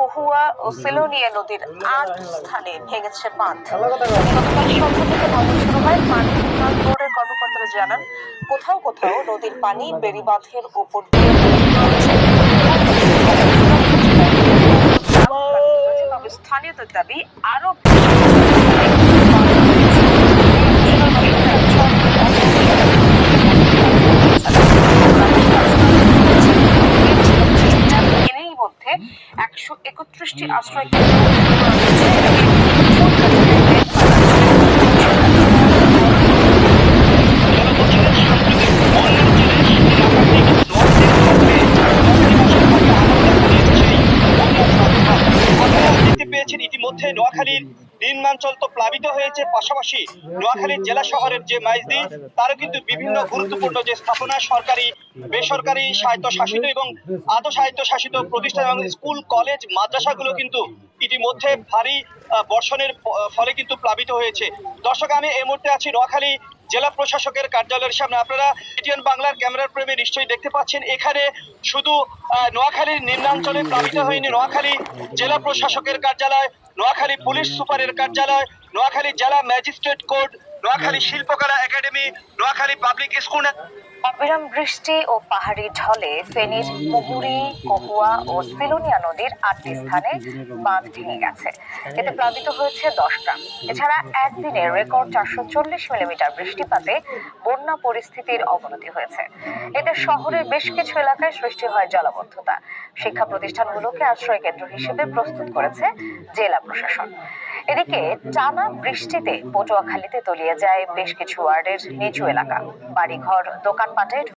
কহুয়া ও সিলোনিয়া নদীর ৮ স্থানে ভেঙেছে বাঁধ। গতকাল সন্ধ্যা থেকে ভাঙন শুরু হয়। পানি উন্নয়ন বোর্ডের কর্মকর্তারা জানান, কোথাও কোথাও নদীর পানি বেড়িবাঁধের ওপর দিয়ে হচ্ছে। তবে স্থানীয়দের দাবি আরো এরই মধ্যে ১৩১টি আশ্রয় ইতিমধ্যে নোয়াখালীর নিম্নাঞ্চল তো প্লাবিত হয়েছে, পাশাপাশি নোয়াখালীর জেলা শহরের যে মাইজদি তারও কিন্তু বিভিন্ন গুরুত্বপূর্ণ যে স্থাপনা, সরকারি বেসরকারি স্বায়ত্তশাসিত এবং আধা স্বায়ত্তশাসিত প্রতিষ্ঠান এবং স্কুল কলেজ মাদ্রাসাগুলো কিন্তু ইতিমধ্যে ভারী বর্ষণের ফলে কিন্তু প্লাবিত হয়েছে। দর্শক, আমি এই মুহূর্তে আছি নোয়াখালী জেলা প্রশাসকের কার্যালয়ের সামনে। আপনারা এটিএন বাংলার ক্যামেরার প্রেমে নিশ্চয়ই দেখতে পাচ্ছেন, এখানে শুধু নোয়াখালীর নিম্নাঞ্চলে প্লাবিত হয়নি, নোয়াখালী জেলা প্রশাসকের কার্যালয়, নোয়াখালী পুলিশ সুপারের কার্যালয়, নোয়াখালী জেলা ম্যাজিস্ট্রেট কোর্ট, নোয়াখালী শিল্পকলা একাডেমি, নোয়াখালী পাবলিক স্কুল। অবিরাম বৃষ্টি ও পাহাড়ি ঢলে ফেনীর মুহুরী, কহুয়া ও সিলোনিয়া নদীর ৮টি স্থানে বাঁধ ভেঙে গেছে। এতে প্লাবিত হয়েছে ১০ গ্রাম। এছাড়া একদিনে রেকর্ড ৪৪০ মিলিমিটার বৃষ্টিপাতে বন্যা পরিস্থিতির অবনতি হয়েছে। এতে শহরের বেশ কিছু এলাকায় সৃষ্টি হয় জলাবদ্ধতা। শিক্ষা প্রতিষ্ঠানগুলোকে আশ্রয় কেন্দ্র হিসেবে প্রস্তুত করেছে জেলা প্রশাসন। এদিকে টানা বৃষ্টিতে পটুয়াখালীতে তলিয়ে যায় বেশ কিছু ওয়ার্ডের নিচু এলাকা। বাড়িঘর, দোকানপাটে